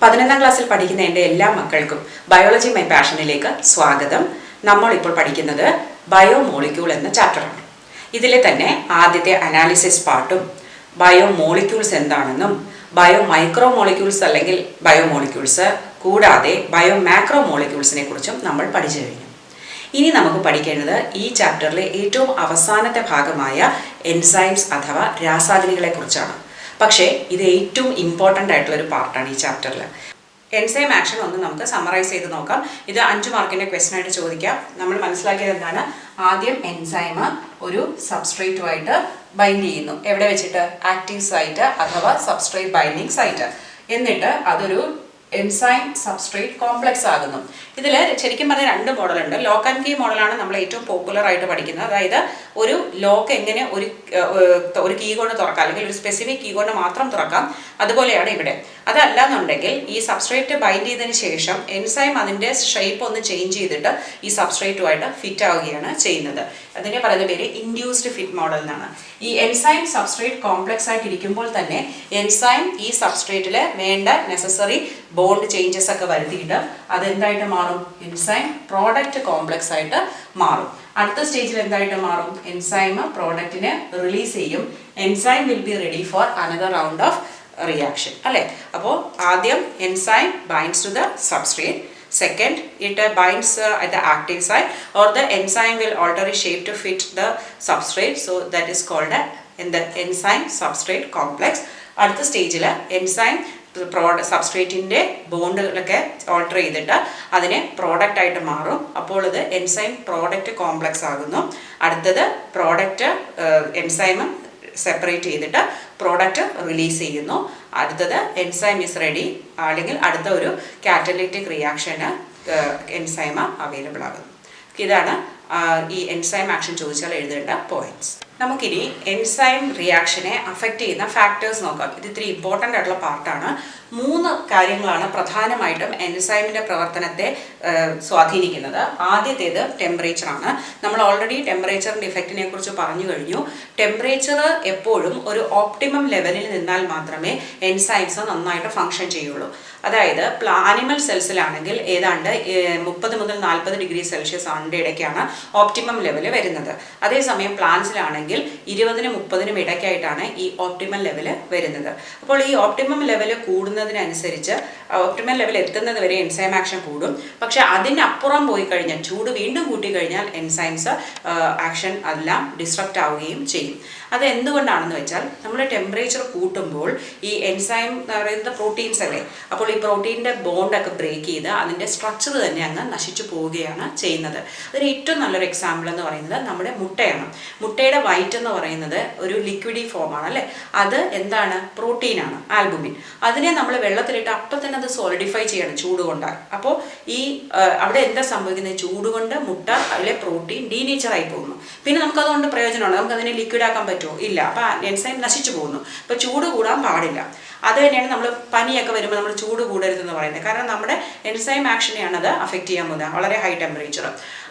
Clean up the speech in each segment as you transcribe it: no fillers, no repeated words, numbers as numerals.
11ാം ക്ലാസ്സിൽ പഠിക്കുന്ന എൻ്റെ എല്ലാ മക്കൾക്കും ബയോളജി മൈ പാഷനിലേക്ക് സ്വാഗതം. നമ്മളിപ്പോൾ പഠിക്കുന്നത് ബയോമോളിക്യൂൾ എന്ന ചാപ്റ്ററാണ്. ഇതിലെ തന്നെ ആദ്യത്തെ അനാലിസിസ് പാർട്ടും ബയോമോളിക്യൂൾസ് എന്താണെന്നും ബയോ മൈക്രോ മോളിക്യൂൾസ് അല്ലെങ്കിൽ ബയോമോളിക്യൂൾസ് കൂടാതെ ബയോ മാക്രോ മോളിക്യൂൾസിനെ കുറിച്ചും നമ്മൾ പഠിച്ചു കഴിഞ്ഞു. ഇനി നമുക്ക് പഠിക്കേണ്ടത് ഈ ചാപ്റ്ററിലെ ഏറ്റവും അവസാനത്തെ ഭാഗമായ എൻസൈംസ് അഥവാ രാസാഗ്നികളെ കുറിച്ചാണ്. പക്ഷേ ഇത് ഏറ്റവും ഇമ്പോർട്ടൻ്റ് ആയിട്ടുള്ളൊരു പാർട്ടാണ് ഈ ചാപ്റ്ററിൽ. എൻസൈം ആക്ഷൻ ഒന്ന് നമുക്ക് സമ്മറൈസ് ചെയ്ത് നോക്കാം. ഇത് 5 മാർക്കിൻ്റെ ക്വസ്റ്റ്യൻ ആയിട്ട് ചോദിക്കാം. നമ്മൾ മനസ്സിലാക്കിയത് എന്താണ്? ആദ്യം എൻസൈം ഒരു സബ്സ്ട്രേറ്റുമായിട്ട് ബൈൻഡ് ചെയ്യുന്നു. എവിടെ വെച്ചിട്ട്? ആക്റ്റീവ് സൈറ്റ് അഥവാ സബ്സ്ട്രേറ്റ് ബൈൻഡിങ് സൈറ്റ്. എന്നിട്ട് അതൊരു എൻസൈം സബ്സ്ട്രേറ്റ് കോംപ്ലക്സ് ആകുന്നു. ഇതിൽ ശരിക്കും പറഞ്ഞാൽ 2 മോഡലുണ്ട്. ലോക്ക് ആൻഡ് കീ മോഡലാണ് നമ്മൾ ഏറ്റവും പോപ്പുലർ ആയിട്ട് പഠിക്കുന്നത്. അതായത് ഒരു ലോക്ക് എങ്ങനെ ഒരു കീ കൊണ്ട് തുറക്കാം, അല്ലെങ്കിൽ ഒരു സ്പെസിഫിക് കീ കൊണ്ട് മാത്രം തുറക്കാം, അതുപോലെയാണ് ഇവിടെ. അതല്ല എന്നുണ്ടെങ്കിൽ ഈ സബ്സ്ട്രേറ്റ് ബൈൻഡ് ചെയ്തതിന് ശേഷം എൻസൈം അതിൻ്റെ ഷേപ്പ് ഒന്ന് ചേഞ്ച് ചെയ്തിട്ട് ഈ സബ്സ്ട്രേറ്റുമായിട്ട് ഫിറ്റ് ആവുകയാണ് ചെയ്യുന്നത്. അതിനെ പറയുന്ന പേര് ഇൻഡ്യൂസ്ഡ് ഫിറ്റ് മോഡൽ എന്നാണ്. ഈ എൻസൈം സബ്സ്ട്രേറ്റ് കോംപ്ലക്സ് ആയിട്ട് ഇരിക്കുമ്പോൾ തന്നെ എൻസൈം ഈ സബ്സ്ട്രേറ്റിൽ വേണ്ട നെസസറി ബോണ്ട് ചേഞ്ചസ് ഒക്കെ വരുത്തിയിട്ട് അതെന്തായിട്ട് മാറും? എൻസൈം പ്രോഡക്റ്റ് കോംപ്ലക്സ് ആയിട്ട് മാറും. അടുത്ത സ്റ്റേജിൽ എന്തായിട്ട് മാറും? എൻസൈം പ്രോഡക്റ്റിനെ റിലീസ് ചെയ്യും. Enzyme will be ready for another round of reaction അല്ലേ? അപ്പോൾ ആദ്യം enzyme binds to the substrate. Second, it binds at the active site, or the enzyme will alter its shape to fit the substrate. So that is called the enzyme substrate complex. അടുത്ത സ്റ്റേജിൽ enzyme സബ്സ്ട്രേറ്റിൻ്റെ ബോണ്ടുകളൊക്കെ alter ചെയ്തിട്ട് അതിനെ product ആയിട്ട് മാറും. അപ്പോൾ ഇത് enzyme product complex ആകുന്നു. അടുത്തത് പ്രോഡക്റ്റ് എൻസൈം സെപ്പറേറ്റ് ചെയ്തിട്ട് പ്രോഡക്റ്റ് റിലീസ് ചെയ്യുന്നു. അടുത്തത് എൻസൈം ഈസ് റെഡി, അല്ലെങ്കിൽ അടുത്ത ഒരു കാറ്റലിറ്റിക് റിയാക്ഷന് എൻസൈം അവൈലബിൾ ആകുന്നു. ഇതാണ് ഈ എൻസൈം ആക്ഷൻ ചോദിച്ചാൽ എഴുതേണ്ട പോയിന്റ്സ്. നമുക്കിനി എൻസൈം റിയാക്ഷനെ അഫക്റ്റ് ചെയ്യുന്ന ഫാക്ടേഴ്സ് നോക്കാം. ഇത് ഇത്തിരി ഇമ്പോർട്ടൻ്റ് ആയിട്ടുള്ള പാർട്ടാണ്. 3 കാര്യങ്ങളാണ് പ്രധാനമായിട്ടും എൻസൈമിൻ്റെ പ്രവർത്തനത്തെ സ്വാധീനിക്കുന്നത്. ആദ്യത്തേത് ടെമ്പറേച്ചറാണ്. നമ്മൾ ഓൾറെഡി ടെമ്പറേച്ചറിൻ്റെ ഇഫക്റ്റിനെ കുറിച്ച് പറഞ്ഞു കഴിഞ്ഞു. ടെമ്പറേച്ചർ എപ്പോഴും ഒരു ഓപ്റ്റിമം ലെവലിൽ നിന്നാൽ മാത്രമേ എൻസൈംസ് നന്നായിട്ട് ഫങ്ഷൻ ചെയ്യുള്ളൂ. അതായത് ആനിമൽ സെൽസിലാണെങ്കിൽ ഏതാണ്ട് 30 മുതൽ 40 ഡിഗ്രി സെൽഷ്യസ് ആണിൻ്റെ ഇടയ്ക്കാണ് ഓപ്റ്റിമം ലെവൽ വരുന്നത്. അതേസമയം പ്ലാന്റ്സിലാണെങ്കിൽ 20-നും 30-നും ഇടയ്ക്കായിട്ടാണ് ഈ ഓപ്റ്റിമം ലെവൽ വരുന്നത്. അപ്പോൾ ഈ ഓപ്റ്റിമം ലെവൽ കൂടുന്നതിനനുസരിച്ച് ഓപ്റ്റിമം ലെവൽ എത്തുന്നത് വരെ എൻസൈം ആക്ഷൻ കൂടും. പക്ഷെ അതിനപ്പുറം പോയി കഴിഞ്ഞാൽ, ചൂട് വീണ്ടും കൂട്ടിക്കഴിഞ്ഞാൽ എൻസൈംസ് ആക്ഷൻ എല്ലാം ഡിസ്ട്രക്റ്റ് ആവുകയും ചെയ്യും. അത് എന്തുകൊണ്ടാണെന്ന് വെച്ചാൽ നമ്മൾ ടെമ്പറേച്ചർ കൂട്ടുമ്പോൾ ഈ എൻസൈം എന്ന് പറയുന്നത് പ്രോട്ടീൻസ് അല്ലേ. അപ്പോൾ ഈ പ്രോട്ടീൻ്റെ ബോണ്ടൊക്കെ ബ്രേക്ക് ചെയ്ത് അതിൻ്റെ സ്ട്രക്ചർ തന്നെ അങ്ങ് നശിച്ചു പോവുകയാണ് ചെയ്യുന്നത്. അതിന് ഏറ്റവും നല്ലൊരു എക്സാമ്പിൾ എന്ന് പറയുന്നത് നമ്മുടെ മുട്ടയാണ്. മുട്ടയുടെ വൈറ്റ് എന്ന് പറയുന്നത് ഒരു ലിക്വിഡി ഫോമാണ് അല്ലേ. അത് എന്താണ്? പ്രോട്ടീനാണ്, ആൽബുമിൻ. അതിനെ നമ്മൾ വെള്ളത്തിലിട്ട് അപ്പം തന്നെ അത് സോളിഡിഫൈ ചെയ്യണം ചൂട് കൊണ്ടാൽ. അപ്പോൾ ഈ അവിടെ എന്താ സംഭവിക്കുന്നത്? ചൂട് കൊണ്ട് മുട്ട അതിലെ പ്രോട്ടീൻ ഡീനേച്ചറായി പോകുന്നു. പിന്നെ നമുക്കതുകൊണ്ട് പ്രയോജനമുണ്ട്. നമുക്കതിനെ ലിക്വിഡാക്കാൻ പറ്റുമോ? ഇല്ല. അപ്പോൾ എൻസൈം നശിച്ചു പോകുന്നു. അപ്പോൾ ചൂട് കൂടാൻ പാടില്ല. അത് തന്നെയാണ് നമ്മൾ പനിയൊക്കെ വരുമ്പോൾ നമ്മൾ ചൂട് കൂടരുതെന്ന് പറയുന്നത്. കാരണം നമ്മുടെ എൻസൈം ആക്ഷനെയാണ് അത് അഫക്റ്റ് ചെയ്യാൻ പോകുന്നത്, വളരെ ഹൈ ടെമ്പറേച്ചർ.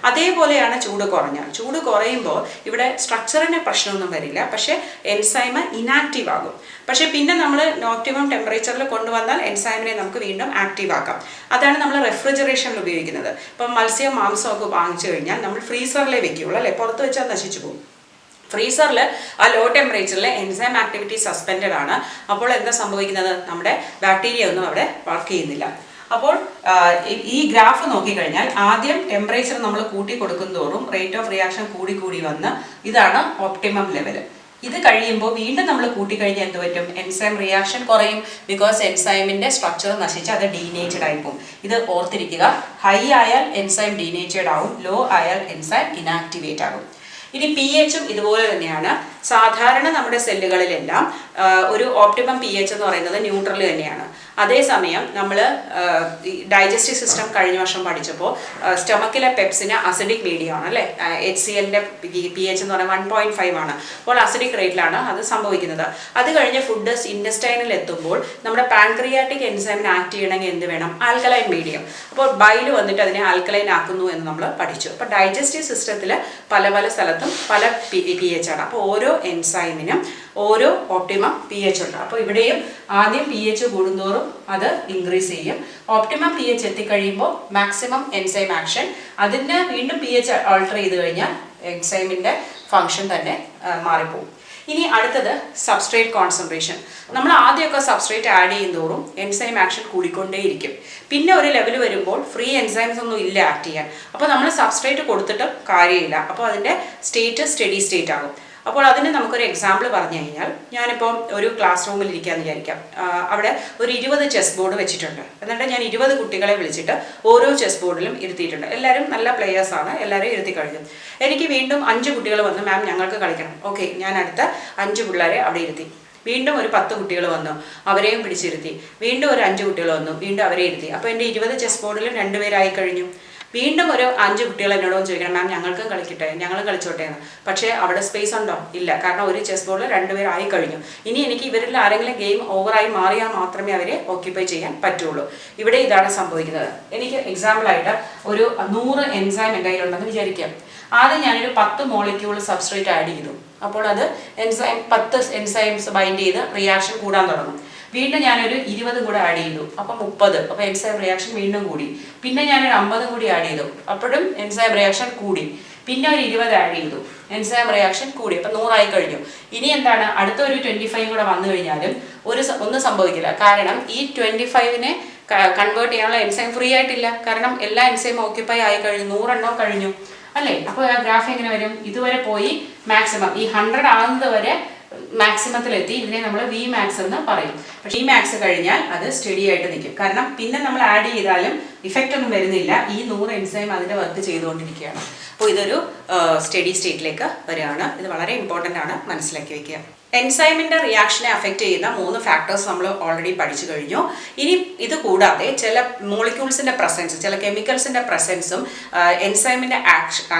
അതേപോലെയാണ് ചൂട് കുറഞ്ഞാൽ. ചൂട് കുറയുമ്പോൾ ഇവിടെ സ്ട്രക്ചറിന് പ്രശ്നമൊന്നും വരില്ല, പക്ഷേ എൻസൈം ഇനാക്റ്റീവ് ആകും. പക്ഷേ പിന്നെ നമ്മൾ ഓപ്റ്റിമം ടെമ്പറേച്ചറിൽ കൊണ്ടുവന്നാൽ എൻസൈമിനെ നമുക്ക് വീണ്ടും ആക്റ്റീവ് ആക്കാം. അതാണ് നമ്മൾ റെഫ്രിജറേഷനിൽ ഉപയോഗിക്കുന്നത്. ഇപ്പം മത്സ്യം മാംസമൊക്കെ വാങ്ങിച്ചു കഴിഞ്ഞാൽ നമ്മൾ ഫ്രീസറിലേ വെക്കുകയുള്ളൂ അല്ലേ. പുറത്ത് വെച്ചാൽ നശിച്ചു പോകും. ഫ്രീസറിൽ ആ ലോ ടെമ്പറേച്ചറിൽ എൻസൈം ആക്ടിവിറ്റി സസ്പെൻഡഡ് ആണ്. അപ്പോൾ എന്താ സംഭവിക്കുന്നത്? നമ്മുടെ ബാക്ടീരിയ ഒന്നും അവിടെ വർക്ക് ചെയ്യുന്നില്ല. അപ്പോൾ ഈ ഗ്രാഫ് നോക്കിക്കഴിഞ്ഞാൽ ആദ്യം ടെമ്പറേച്ചർ നമ്മൾ കൂട്ടി കൊടുക്കും തോറും റേറ്റ് ഓഫ് റിയാക്ഷൻ കൂടി കൂടി വന്ന് ഇതാണ് ഓപ്റ്റിമം ലെവൽ. ഇത് കഴിയുമ്പോൾ വീണ്ടും നമ്മൾ കൂട്ടിക്കഴിഞ്ഞാൽ എന്ത് പറ്റും? എൻസൈം റിയാക്ഷൻ കുറയും. ബിക്കോസ് എൻസൈമിൻ്റെ സ്ട്രക്ചർ നശിച്ച് അത് ഡീനേച്ചഡ് ആയി പോകും. ഇത് ഓർത്തിരിക്കുക. ഹൈ ആയാൽ എൻസൈം ഡീനേച്ചഡ് ആവും, ലോ ആയാൽ എൻസൈം ഇനാക്ടിവേറ്റ് ആകും. ഇനി pH ഇതുപോലെ തന്നെയാണ്. സാധാരണ നമ്മുടെ സെല്ലുകളിലെല്ലാം ഒരു ഓപ്റ്റിമം pH എന്ന് പറയുന്നത് ന്യൂട്രൽ തന്നെയാണ്. അതേസമയം നമ്മൾ ഡൈജസ്റ്റീവ് സിസ്റ്റം കഴിഞ്ഞ വർഷം പഠിച്ചപ്പോൾ സ്റ്റൊമക്കിലെ പെപ്സിന് അസിഡിക് മീഡിയമാണ് അല്ലേ. HClൻ്റെ pH എന്ന് പറയുന്നത് 1.5 ആണ്. അപ്പോൾ അസിഡിക് റേറ്റിലാണ് അത് സംഭവിക്കുന്നത്. അത് കഴിഞ്ഞ് ഫുഡ് ഇൻറ്റസ്റ്റൈനിൽ എത്തുമ്പോൾ നമ്മുടെ പാൻക്രിയാറ്റിക് എൻസൈമിനെ ആക്ട് ചെയ്യണമെങ്കിൽ എന്ത് വേണം? Alkaline medium. അപ്പോൾ ബൈൽ വന്നിട്ട് അതിനെ ആൽക്കലൈൻ ആക്കുന്നു എന്ന് നമ്മൾ പഠിച്ചു. അപ്പോൾ ഡൈജസ്റ്റീവ് സിസ്റ്റത്തിൽ പല സ്ഥലത്തും പല pH ആണ്. അപ്പോൾ ഓരോ എൻസൈമിനും ഓരോ ഒപ്റ്റിമം pH ഉണ്ട്. അപ്പോൾ ഇവിടെയും ആദ്യം pH കൂടുന്തോറും അത് ഇൻക്രീസ് ചെയ്യും. ഒപ്റ്റിമം pH എത്തിക്കഴിയുമ്പോൾ മാക്സിമം എൻസൈം ആക്ഷൻ, അതിന് വീണ്ടും pH ആൾട്ടർ ചെയ്ത് കഴിഞ്ഞാൽ എൻസൈമിൻ്റെ ഫങ്ഷൻ തന്നെ മാറിപ്പോകും. ഇനി അടുത്തത് സബ്സ്ട്രേറ്റ് കോൺസെൻട്രേഷൻ. നമ്മൾ ആദ്യമൊക്കെ സബ്സ്ട്രേറ്റ് ആഡ് ചെയ്യുന്നതോറും എൻസൈം ആക്ഷൻ കൂടിക്കൊണ്ടേയിരിക്കും. പിന്നെ ഒരു ലെവൽ വരുമ്പോൾ ഫ്രീ എൻസൈംസ് ഒന്നും ഇല്ല ആക്ട് ചെയ്യാൻ. അപ്പോൾ നമ്മൾ സബ്സ്ട്രേറ്റ് കൊടുത്തിട്ട് കാര്യമില്ല. അപ്പോൾ അതിൻ്റെ സ്റ്റേറ്റ് സ്റ്റഡി സ്റ്റേറ്റ് ആകും. അപ്പോൾ അതിന് നമുക്കൊരു എക്സാമ്പിൾ പറഞ്ഞു കഴിഞ്ഞാൽ, ഞാനിപ്പോൾ ഒരു ക്ലാസ് റൂമിൽ ഇരിക്കാമെന്ന് വിചാരിക്കാം. അവിടെ ഒരു 20 ചെസ് ബോർഡ് വെച്ചിട്ടുണ്ട്. എന്നിട്ട് ഞാൻ 20 കുട്ടികളെ വിളിച്ചിട്ട് ഓരോ ചെസ് ബോർഡിലും ഇരുത്തിയിട്ടുണ്ട്. എല്ലാവരും നല്ല പ്ലെയേഴ്സാണ്, എല്ലാവരും ഇരുത്തി കഴിഞ്ഞു. എനിക്ക് വീണ്ടും 5 കുട്ടികൾ വന്ന്, മാം ഞങ്ങൾക്ക് കളിക്കണം. ഓക്കെ, ഞാൻ അടുത്ത 5 പിള്ളേരെ അവിടെ ഇരുത്തി. വീണ്ടും ഒരു 10 കുട്ടികൾ വന്നു, അവരെയും പിടിച്ചിരുത്തി. വീണ്ടും ഒരു 5 കുട്ടികൾ വന്നു, വീണ്ടും അവരെ ഇരുത്തി. അപ്പോൾ എൻ്റെ 20 ചെസ് ബോർഡിലും 2 പേരായി കഴിഞ്ഞു. വീണ്ടും ഒരു 5 കുട്ടികൾ എന്നോടൊന്ന് ചോദിക്കണം, മാം ഞങ്ങൾക്കും കളിക്കട്ടെ, ഞങ്ങൾ കളിച്ചോട്ടെ എന്ന്. പക്ഷേ അവിടെ സ്പേസ് ഉണ്ടോ? ഇല്ല. കാരണം ഒരു ചെസ് ബോർഡിൽ 2 പേരായി കഴിഞ്ഞു. ഇനി എനിക്ക് ഇവരിൽ ആരെങ്കിലും ഗെയിം ഓവറായി മാറിയാൽ മാത്രമേ അവരെ ഓക്യുപ്പൈ ചെയ്യാൻ പറ്റുള്ളൂ. ഇവിടെ ഇതാണ് സംഭവിക്കുന്നത്. എനിക്ക് എക്സാമ്പിളായിട്ട് ഒരു 100 എൻസൈം എൻ്റെ കയ്യിലുണ്ടെന്ന് വിചാരിക്കാം. ആദ്യം ഞാനൊരു 10 മോളിക്യൂൾ സബ്സ്ട്രേറ്റ് ആഡ് ചെയ്തു. അപ്പോൾ അത് 10 എൻസൈംസ് ബൈൻഡ് ചെയ്ത് റിയാക്ഷൻ കൂടാൻ തുടങ്ങും. വീണ്ടും ഞാനൊരു 20 കൂടെ ആഡ് ചെയ്തു, അപ്പം 30. അപ്പോൾ എൻസൈം റിയാക്ഷൻ വീണ്ടും കൂടി. പിന്നെ ഞാനൊരു 50 കൂടി ആഡ് ചെയ്തു, അപ്പോഴും എൻസൈം റിയാക്ഷൻ കൂടി. പിന്നെ ഒരു 20 ആഡ് ചെയ്തു, എൻസൈം റിയാക്ഷൻ കൂടി. അപ്പം 100 ആയി കഴിഞ്ഞു. ഇനി എന്താണ്, അടുത്ത ഒരു 25 കൂടെ വന്നു കഴിഞ്ഞാലും ഒന്നും സംഭവിക്കില്ല. കാരണം ഈ 25നെ കൺവേർട്ട് ചെയ്യാനുള്ള എൻസൈം ഫ്രീ ആയിട്ടില്ല. കാരണം എല്ലാ എൻസൈം ഓക്യുപ്പൈ ആയി കഴിഞ്ഞു, 100 എണ്ണം കഴിഞ്ഞു അല്ലേ. അപ്പോൾ ആ ഗ്രാഫ് എങ്ങനെ വരും? ഇതുവരെ പോയി മാക്സിമം ഈ 100 ആകുന്നത് വരെ മാക്സിമത്തിലെത്തി. ഇതിനെ നമ്മൾ വി മാക്സ് എന്ന് പറയും. പക്ഷേ ഈ മാക്സ് കഴിഞ്ഞാൽ അത് സ്റ്റഡി ആയിട്ട് നിൽക്കും. കാരണം പിന്നെ നമ്മൾ ആഡ് ചെയ്താലും ഇഫക്റ്റ് ഒന്നും വരുന്നില്ല. ഈ 100 എൻസൈം അതിൻ്റെ വർക്ക് ചെയ്തുകൊണ്ടിരിക്കുകയാണ്. അപ്പോൾ ഇതൊരു സ്റ്റഡി സ്റ്റേറ്റിലേക്ക് വരികയാണ്. ഇത് വളരെ ഇമ്പോർട്ടൻ്റ് ആണ്, മനസ്സിലാക്കി വയ്ക്കുക. എൻസൈമിൻ്റെ റിയാക്ഷനെ അഫക്റ്റ് ചെയ്യുന്ന 3 ഫാക്ടേഴ്സ് നമ്മൾ ഓൾറെഡി പഠിച്ചു കഴിഞ്ഞു. ഇനി ഇത് കൂടാതെ ചില മോളിക്യൂൾസിൻ്റെ പ്രസൻസ്, ചില കെമിക്കൽസിൻ്റെ പ്രസൻസും എൻസൈമിൻ്റെ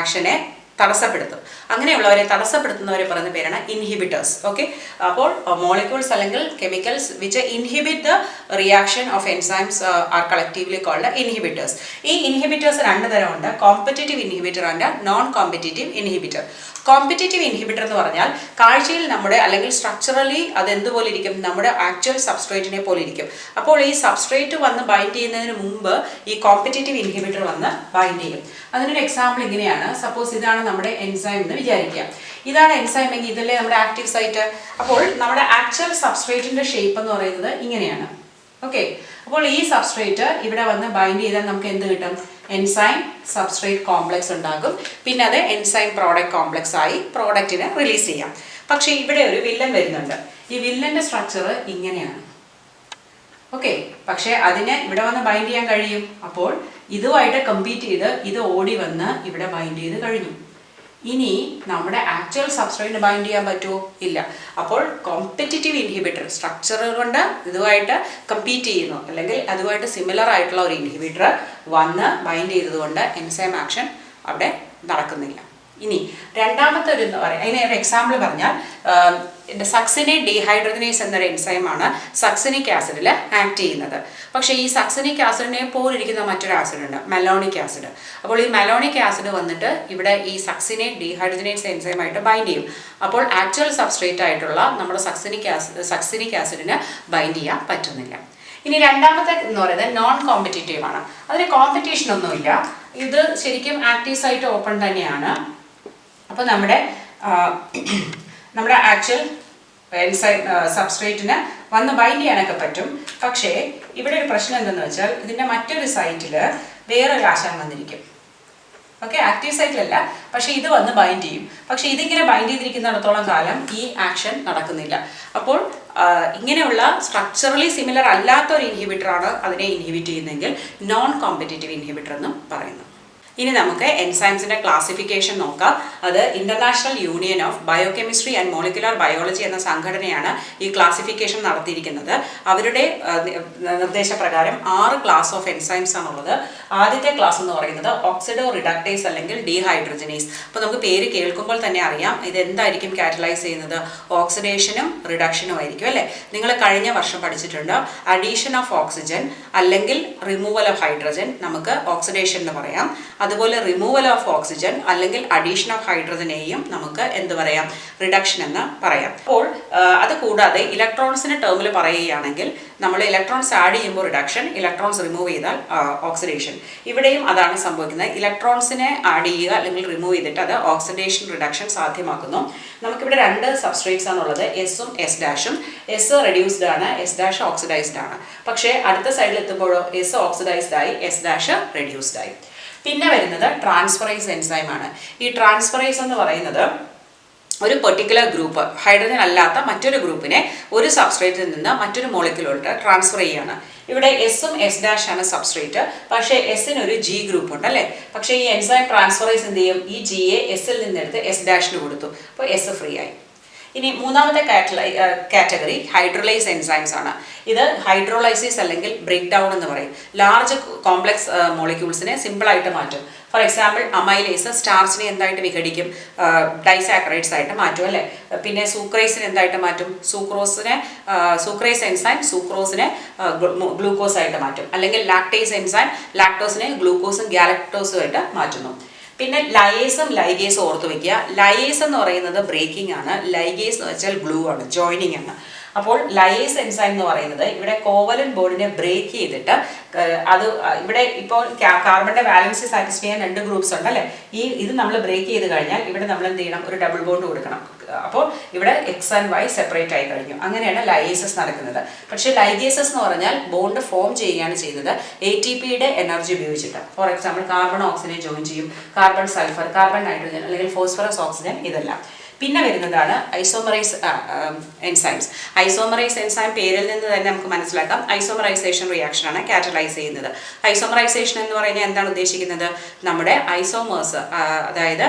ആക്ഷനെ തടസ്സപ്പെടുത്തും. അങ്ങനെയുള്ളവരെ തടസ്സപ്പെടുത്തുന്നവരെ പറയുന്ന പേരാണ് ഇൻഹിബിറ്റേഴ്സ്. ഓക്കെ, അപ്പോൾ മോളിക്യൂൾസ് അല്ലെങ്കിൽ chemicals which inhibit the reaction of enzymes are collectively called inhibitors. ഈ ഇൻഹിബിറ്റേഴ്സ് 2 തരമുണ്ട്, competitive inhibitor and non competitive inhibitor. Competitive inhibitor എന്ന് പറഞ്ഞാൽ കാഴ്ചയിൽ നമ്മുടെ അല്ലെങ്കിൽ സ്ട്രക്ചറലി അത് എന്തുപോലെ ഇരിക്കും, നമ്മുടെ ആക്ച്വൽ സബ്സ്ട്രേറ്റിനെ പോലെ ഇരിക്കും. അപ്പോൾ ഈ സബ്സ്ട്രേറ്റ് വന്ന് ബൈൻഡ് ചെയ്യുന്നതിന് മുമ്പ് ഈ കോമ്പറ്റേറ്റീവ് ഇൻഹിബിറ്റർ വന്ന് ബൈൻഡ് ചെയ്യും. അതിനൊരു എക്സാമ്പിൾ ഇങ്ങനെയാണ്. സപ്പോസ് ഇതാണ് നമ്മുടെ എൻസൈം എന്ന് വിചാരിക്കുക. ഇതാണ് എൻസൈം എങ്കിൽ ഇതല്ലേ നമ്മുടെ ആക്റ്റീവ് സൈറ്റ്. അപ്പോൾ നമ്മുടെ ആക്ച്വൽ സബ്സ്ട്രേറ്റിന്റെ ഷേപ്പ് എന്ന് പറയുന്നത് ഇങ്ങനെയാണ്. ഓക്കെ, അപ്പോൾ ഈ സബ്സ്ട്രേറ്റ് ഇവിടെ വന്ന് ബൈൻഡ് ചെയ്താൽ നമുക്ക് എന്ത് കിട്ടും? എൻസൈം സബ്സ്ട്രേറ്റ് കോംപ്ലക്സ് ഉണ്ടാകും. പിന്നെ അത് എൻസൈം പ്രോഡക്റ്റ് കോംപ്ലക്സ് ആയി പ്രോഡക്റ്റിനെ റിലീസ് ചെയ്യാം. പക്ഷേ ഇവിടെ ഒരു വില്ലൻ വരുന്നുണ്ട്. ഈ വില്ലന്റെ സ്ട്രക്ചർ ഇങ്ങനെയാണ്. ഓക്കെ, പക്ഷേ അതിന് ഇവിടെ വന്ന് ബൈൻഡ് ചെയ്യാൻ കഴിയും. അപ്പോൾ ഇതുമായിട്ട് കമ്പീറ്റ് ചെയ്ത് ഇത് ഓടി വന്ന് ഇവിടെ ബൈൻഡ് ചെയ്ത് കഴിഞ്ഞു. ഇനി നമ്മുടെ ആക്ച്വൽ സബ്സ്ട്രേറ്റിന് ബൈൻഡ് ചെയ്യാൻ പറ്റുമോ? ഇല്ല. അപ്പോൾ കോമ്പറ്റേറ്റീവ് ഇൻഹിബിറ്റർ സ്ട്രക്ചർ കൊണ്ട് ഇതുമായിട്ട് കമ്പീറ്റ് ചെയ്യുന്നു, അല്ലെങ്കിൽ അതുമായിട്ട് സിമിലർ ആയിട്ടുള്ള ഒരു ഇൻഹിബിറ്റർ വന്ന് ബൈൻഡ് ചെയ്തതുകൊണ്ട് എൻസൈം ആക്ഷൻ അവിടെ നടക്കുന്നില്ല. ഇനി രണ്ടാമത്തെ ഒരു എന്താ പറയുക, അതിന് ഒരു എക്സാമ്പിൾ പറഞ്ഞാൽ സക്സിനേറ്റ് ഡീഹൈഡ്രജനേസ് എന്നൊരു എൻസൈമാണ് സക്സിനിക് ആസിഡിൽ ആക്ട് ചെയ്യുന്നത്. പക്ഷേ ഈ സക്സിനിക് ആസിഡിനെ പോലിരിക്കുന്ന മറ്റൊരു ആസിഡ് ഉണ്ട്, മെലോണിക് ആസിഡ്. അപ്പോൾ ഈ മെലോണിക് ആസിഡ് വന്നിട്ട് ഇവിടെ ഈ സക്സിനേറ്റ് ഡീഹൈഡ്രജനേസ് എൻസൈമായിട്ട് ബൈൻഡ് ചെയ്യും. അപ്പോൾ ആക്ച്വൽ സബ്സ്ട്രേറ്റ് ആയിട്ടുള്ള നമ്മുടെ സക്സിനിക് ആസിഡിന് ബൈൻഡ് ചെയ്യാൻ പറ്റുന്നില്ല. ഇനി രണ്ടാമത്തെ എന്ന് പറയുന്നത് നോൺ കോമ്പറ്റേറ്റീവ് ആണ്. അതിന് കോമ്പറ്റീഷൻ ഒന്നുമില്ല. ഇത് ശരിക്കും ആക്റ്റീവ് സൈറ്റ് ഓപ്പൺ തന്നെയാണ്. അപ്പോൾ നമ്മുടെ ആക്ച്വൽ എൻസൈം സബ്സ്ട്രേറ്റിന് വന്ന് ബൈൻഡ് ചെയ്യാനൊക്കെ പറ്റും. പക്ഷേ ഇവിടെ ഒരു പ്രശ്നം എന്തെന്ന് വെച്ചാൽ ഇതിൻ്റെ മറ്റൊരു സൈറ്റിൽ വേറൊരു ആശാൻ വന്നിരിക്കും. ഓക്കെ, ആക്റ്റീവ് സൈറ്റിലല്ല, പക്ഷേ ഇത് വന്ന് ബൈൻഡ് ചെയ്യും. പക്ഷേ ഇതിങ്ങനെ ബൈൻഡ് ചെയ്തിരിക്കുന്നിടത്തോളം കാലം ഈ ആക്ഷൻ നടക്കുന്നില്ല. അപ്പോൾ ഇങ്ങനെയുള്ള സ്ട്രക്ചറലി സിമിലർ അല്ലാത്ത ഒരു ഇൻഹിബിറ്ററാണ് അതിനെ ഇൻഹിബിറ്റ് ചെയ്യുന്നതെങ്കിൽ നോൺ കോമ്പറ്റേറ്റീവ് ഇൻഹിബിറ്റർ എന്നും പറയുന്നു. ഇനി നമുക്ക് എൻസൈംസിൻ്റെ ക്ലാസിഫിക്കേഷൻ നോക്കാം. അത് international union of biochemistry and molecular biology എന്ന സംഘടനയാണ് ഈ ക്ലാസിഫിക്കേഷൻ നടത്തിയിരിക്കുന്നത്. അവരുടെ നിർദ്ദേശപ്രകാരം 6 ക്ലാസ് ഓഫ് എൻസൈംസ് ആണുള്ളത്. ആദ്യത്തെ ക്ലാസ് എന്ന് പറയുന്നത് ഓക്സിഡോ റിഡക്ടേസ് അല്ലെങ്കിൽ ഡീഹൈഡ്രജനേസ്. അപ്പോൾ നമുക്ക് പേര് കേൾക്കുമ്പോൾ തന്നെ അറിയാം ഇത് എന്തായിരിക്കും കാറ്റലൈസ് ചെയ്യുന്നത്, ഓക്സിഡേഷനും റിഡക്ഷനും ആയിരിക്കും അല്ലേ. നിങ്ങൾ കഴിഞ്ഞ വർഷം പഠിച്ചിട്ടുണ്ട് അഡീഷൻ ഓഫ് ഓക്സിജൻ അല്ലെങ്കിൽ റിമൂവൽ ഓഫ് ഹൈഡ്രജൻ നമുക്ക് ഓക്സിഡേഷൻ എന്ന് പറയാം. അതുപോലെ റിമൂവൽ ഓഫ് ഓക്സിജൻ അല്ലെങ്കിൽ അഡീഷൻ ഓഫ് ഹൈഡ്രജനെയും നമുക്ക് എന്ത് പറയാം, റിഡക്ഷൻ എന്ന് പറയാം. അപ്പോൾ അത് കൂടാതെ ഇലക്ട്രോൺസിന്റെ ടേമിൽ പറയുകയാണെങ്കിൽ നമ്മൾ ഇലക്ട്രോൺസ് ആഡ് ചെയ്യുമ്പോൾ റിഡക്ഷൻ, ഇലക്ട്രോൺസ് റിമൂവ് ചെയ്താൽ ഓക്സിഡേഷൻ. ഇവിടെയും അതാണ് സംഭവിക്കുന്നത്. ഇലക്ട്രോൺസിനെ ആഡ് ചെയ്യുക അല്ലെങ്കിൽ റിമൂവ് ചെയ്തിട്ട് അത് ഓക്സിഡേഷൻ റിഡക്ഷൻ സാധ്യമാക്കുന്നു. നമുക്കിവിടെ രണ്ട് സബ്സ്ട്രേറ്റ്സ് ആണുള്ളത്, എസും എസ് ഡാഷും. എസ് റെഡ്യൂസ്ഡ് ആണ്, എസ് ഡാഷ് ഓക്സിഡൈസ്ഡ് ആണ്. പക്ഷേ അടുത്ത സൈഡിൽ എത്തുമ്പോഴോ എസ് ഓക്സിഡൈസ്ഡ് ആയി, എസ് ഡാഷ് റെഡ്യൂസ്ഡ് ആയി. പിന്നെ വരുന്നത് ട്രാൻസ്ഫറൈസ് എൻസൈം ആണ്. ഈ ട്രാൻസ്ഫറൈസ് എന്ന് പറയുന്നത് ഒരു പെർട്ടിക്കുലർ ഗ്രൂപ്പ്, ഹൈഡ്രജൻ അല്ലാത്ത മറ്റൊരു ഗ്രൂപ്പിനെ ഒരു സബ്സ്ട്രേറ്റിൽ നിന്ന് മറ്റൊരു മോളിക്യൂളിലോട്ട് ട്രാൻസ്ഫർ ചെയ്യാണ്. ഇവിടെ എസും എസ് ഡാഷ് ആണ് സബ്സ്ട്രേറ്റ്, പക്ഷേ എസിന് ഒരു ജി ഗ്രൂപ്പ് ഉണ്ട് അല്ലേ. പക്ഷേ ഈ എൻസൈം ട്രാൻസ്ഫറൈസ് എന്ത് ചെയ്യും, ഈ ജിയെ എസിൽ നിന്നെടുത്ത് എസ് ഡാഷിന് കൊടുത്തു, അപ്പോൾ എസ് ഫ്രീ ആയി. ഇനി മൂന്നാമത്തെ കാറ്റഗറി ഹൈഡ്രോലൈസ് എൻസൈംസ് ആണ്. ഇത് ഹൈഡ്രോലൈസിസ് അല്ലെങ്കിൽ ബ്രേക്ക് ഡൗൺ എന്ന് പറയും. ലാർജ് കോംപ്ലക്സ് മോളിക്യൂൾസിനെ സിമ്പിളായിട്ട് മാറ്റും. ഫോർ എക്സാമ്പിൾ അമൈലേസ് സ്റ്റാർച്ചിനെ എന്തായിട്ട് വിഘടിക്കും, ഡൈസാക്രൈഡ്സ് ആയിട്ട് മാറ്റും അല്ലേ. പിന്നെ സൂക്രൈസിനെ എന്തായിട്ട് മാറ്റും, സൂക്രൈസ് എൻസൈം സൂക്രോസിനെ ഗ്ലൂക്കോസ് ആയിട്ട് മാറ്റും. അല്ലെങ്കിൽ ലാക്ടേസ് എൻസൈം ലാക്ടോസിനെ ഗ്ലൂക്കോസും ഗാലക്ടോസും ആയിട്ട് മാറ്റുന്നു. പിന്നെ ലയേസും ലൈഗേസും ഓർത്ത് വയ്ക്കുക. ലയേസ് എന്ന് പറയുന്നത് ബ്രേക്കിംഗ് ആണ്, ലൈഗേസ് എന്ന് വെച്ചാൽ ഗ്ലൂ ആണ്, ജോയിനിങ് ആണ്. അപ്പോൾ ലയേസ് എൻസൈം എന്ന് പറയുന്നത് ഇവിടെ കോവലൻ ബോണ്ടിനെ ബ്രേക്ക് ചെയ്തിട്ട് അത് ഇവിടെ ഇപ്പോൾ കാർബണിന്റെ വാലൻസി സാറ്റിസ്ഫൈ ചെയ്യാൻ രണ്ട് ഗ്രൂപ്പ്സ് ഉണ്ട് അല്ലേ. ഇത് നമ്മൾ ബ്രേക്ക് ചെയ്ത് കഴിഞ്ഞാൽ ഇവിടെ നമ്മൾ എന്ത് ചെയ്യണം, ഒരു ഡബിൾ ബോണ്ട് കൊടുക്കണം. അപ്പോൾ ഇവിടെ എക്സ് ആൻഡ് വൈ സെപ്പറേറ്റ് ആയി കഴിഞ്ഞു. അങ്ങനെയാണ് ലയേസസ് നടക്കുന്നത്. പക്ഷേ ലൈഗേസസ് എന്ന് പറഞ്ഞാൽ ബോണ്ട് ഫോം ചെയ്യുകയാണ് ചെയ്യുന്നത് ATPയുടെ എനർജി ഉപയോഗിച്ചിട്ട്. ഫോർ എക്സാമ്പിൾ കാർബൺ ഓക്സിജനെ ജോയിൻ ചെയ്യും, കാർബൺ സൾഫർ, കാർബൺ നൈട്രജൻ അല്ലെങ്കിൽ ഫോസ്ഫറസ് ഓക്സിജൻ, ഇതെല്ലാം. പിന്നെ വരുന്നതാണ് ഐസോമറൈസ് എൻസൈംസ്. ഐസോമറൈസ് എൻസൈം പേരിൽ നിന്ന് തന്നെ നമുക്ക് മനസ്സിലാക്കാം, ഐസോമറൈസേഷൻ റിയാക്ഷൻ ആണ് കാറ്റലൈസ് ചെയ്യുന്നത്. ഐസോമറൈസേഷൻ എന്ന് പറയുന്നത് എന്താണ് ഉദ്ദേശിക്കുന്നത്, നമ്മുടെ ഐസോമേഴ്സ്, അതായത്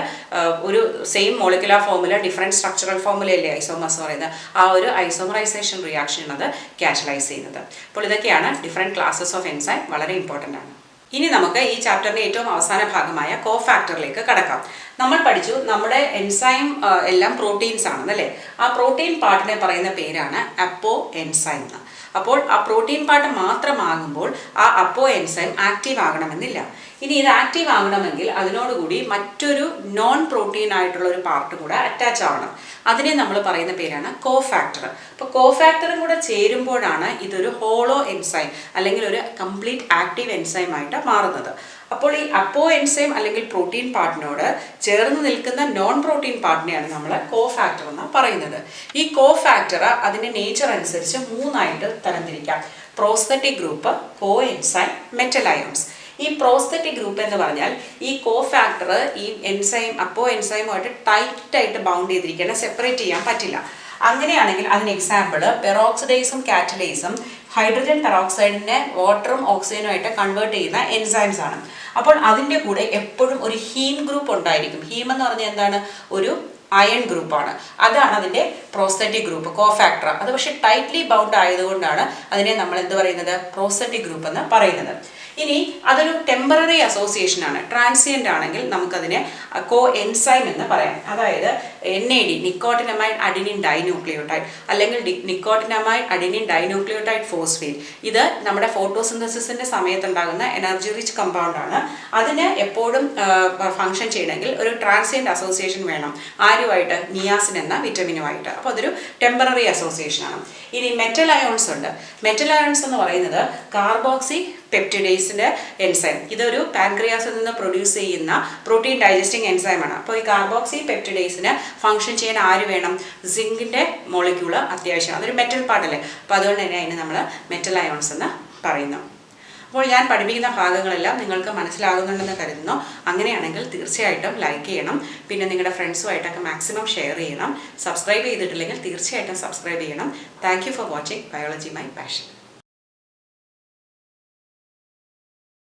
ഒരു same molecular formula different structural ഫോമുലയല്ലേ ഐസോമേഴ്സ് പറയുന്നത്, ആ ഒരു ഐസോമറൈസേഷൻ റിയാക്ഷൻ അത് കാറ്റലൈസ് ചെയ്യുന്നത്. അപ്പോൾ ഇതൊക്കെയാണ് ഡിഫറെൻറ്റ് ക്ലാസ്സസ് ഓഫ് എൻസൈം, വളരെ ഇമ്പോർട്ടൻ്റ് ആണ്. ഇനി നമുക്ക് ഈ ചാപ്റ്ററിന്റെ ഏറ്റവും അവസാന ഭാഗമായ കോഫാക്ടറിലേക്ക് കടക്കാം. നമ്മൾ പഠിച്ചു നമ്മുടെ എൻസൈം എല്ലാം പ്രോട്ടീൻസ് ആണെന്നല്ലേ. ആ പ്രോട്ടീൻ പാർട്ടിനെ പറയുന്ന പേരാണ് അപ്പോ എൻസൈം എന്ന്. അപ്പോൾ ആ പ്രോട്ടീൻ പാർട്ട് മാത്രമാകുമ്പോൾ ആ അപ്പോ എൻസൈം ആക്റ്റീവ് ആകണമെന്നില്ല. ഇനി ഇത് ആക്റ്റീവ് ആകണമെങ്കിൽ അതിനോടുകൂടി മറ്റൊരു നോൺ പ്രോട്ടീൻ ആയിട്ടുള്ള ഒരു പാർട്ട് കൂടെ അറ്റാച്ച് ആവണം. അതിനെ നമ്മൾ പറയുന്ന പേരാണ് കോഫാക്ടർ. അപ്പോൾ കോഫാക്ടറും കൂടെ ചേരുമ്പോഴാണ് ഇതൊരു ഹോളോ എൻസൈം അല്ലെങ്കിൽ ഒരു കംപ്ലീറ്റ് ആക്റ്റീവ് എൻസൈം ആയിട്ട് മാറുന്നത്. അപ്പോൾ ഈ അപ്പോ എൻസൈം അല്ലെങ്കിൽ പ്രോട്ടീൻ പാർട്ടിനോട് ചേർന്ന് നിൽക്കുന്ന നോൺ പ്രോട്ടീൻ പാർട്ടിനെയാണ് നമ്മൾ കോഫാക്ടർ എന്ന് പറയുന്നത്. ഈ കോഫാക്ടർ അതിൻ്റെ നേച്ചർ അനുസരിച്ച് മൂന്നായിട്ട് തരംതിരിക്കാം: പ്രോസ്തറ്റിക് ഗ്രൂപ്പ്, കോ എൻസൈം, മെറ്റൽ അയോൺസ്. ഈ പ്രോസ്തറ്റിക് ഗ്രൂപ്പ് എന്ന് പറഞ്ഞാൽ ഈ കോഫാക്ടർ ഈ എൻസൈം അപ്പോ എൻസൈമുമായിട്ട് ടൈറ്റായിട്ട് ബൗണ്ട് ചെയ്തിരിക്കുകയാണ്, സെപ്പറേറ്റ് ചെയ്യാൻ പറ്റില്ല. അങ്ങനെയാണെങ്കിൽ അതിന് എക്സാമ്പിൾ പെറോക്സിഡൈസും കാറ്റലൈസും ഹൈഡ്രജൻ പെറോക്സൈഡിനെ വാട്ടറും ഓക്സിജനുമായിട്ട് കൺവേർട്ട് ചെയ്യുന്ന എൻസൈംസ് ആണ്. അപ്പോൾ അതിൻ്റെ കൂടെ എപ്പോഴും ഒരു ഹീം ഗ്രൂപ്പ് ഉണ്ടായിരിക്കും. ഹീം എന്ന് പറഞ്ഞാൽ എന്താണ്, ഒരു അയൺ ഗ്രൂപ്പാണ്. അതാണ് അതിൻ്റെ പ്രോസ്തറ്റിക് ഗ്രൂപ്പ്, കോഫാക്ടർ. അത് പക്ഷേ ടൈറ്റ്ലി ബൗണ്ട് ആയതുകൊണ്ടാണ് അതിനെ നമ്മൾ എന്ത് പറയുന്നത്, പ്രോസ്തറ്റിക് ഗ്രൂപ്പ് എന്ന് പറയുന്നത്. ഇനി അതൊരു ടെമ്പററി അസോസിയേഷൻ ആണ്. ട്രാൻസിയൻ്റ് ആണെങ്കിൽ നമുക്കതിനെ കോ എൻസൈം എന്ന് പറയാം. അതായത് NAD, നിക്കോട്ടിനമൈഡ് അഡിനിൻ ഡൈന്യൂക്ലിയോടൈഡ്, അല്ലെങ്കിൽ നിക്കോട്ടിനമൈഡ് അഡിനിൻ ഡൈന്യൂക്ലിയോടൈഡ് ഫോസ്ഫേറ്റ്. ഇത് നമ്മുടെ ഫോട്ടോസിന്തസിസിൻ്റെ സമയത്തുണ്ടാകുന്ന എനർജി റിച്ച് കമ്പൗണ്ട് ആണ്. അതിന് എപ്പോഴും ഫങ്ഷൻ ചെയ്യണമെങ്കിൽ ഒരു ട്രാൻസിയൻ്റ് അസോസിയേഷൻ വേണം. ആരുമായിട്ട്, നിയാസിൻ എന്ന വിറ്റമിനുമായിട്ട്. അപ്പോൾ അതൊരു ടെമ്പററി അസോസിയേഷൻ ആണ്. ഇനി മെറ്റൽ അയോൺസ് ഉണ്ട്. മെറ്റൽ അയോൺസ് എന്ന് പറയുന്നത് കാർബോക്സി പെപ്റ്റിഡേസിൻ്റെ എൻസൈം. ഇതൊരു പാൻക്രിയാസിൽ നിന്ന് പ്രൊഡ്യൂസ് ചെയ്യുന്ന പ്രോട്ടീൻ ഡൈജസ്റ്റിംഗ് എൻസൈമാണ്. അപ്പോൾ ഈ കാർബോക്സി പെപ്റ്റിഡേസിന് ഫംഗ്ഷൻ ചെയ്യാൻ ആര് വേണം, സിങ്കിൻ്റെ മോളിക്യൂള് അത്യാവശ്യമാണ്. അതൊരു മെറ്റൽ പാർട്ടല്ലേ. അപ്പോൾ അതുകൊണ്ട് തന്നെ അതിന് നമ്മൾ മെറ്റൽ അയോൺസ് എന്ന് പറയുന്നു. അപ്പോൾ ഞാൻ പഠിപ്പിക്കുന്ന ഭാഗങ്ങളെല്ലാം നിങ്ങൾക്ക് മനസ്സിലാകുന്നുണ്ടെന്ന് കരുതുന്നു. അങ്ങനെയാണെങ്കിൽ തീർച്ചയായിട്ടും ലൈക്ക് ചെയ്യണം. പിന്നെ നിങ്ങളുടെ ഫ്രണ്ട്സുമായിട്ടൊക്കെ മാക്സിമം ഷെയർ ചെയ്യണം. സബ്സ്ക്രൈബ് ചെയ്തിട്ടില്ലെങ്കിൽ തീർച്ചയായിട്ടും സബ്സ്ക്രൈബ് ചെയ്യണം. Thank you for watching biology my passion.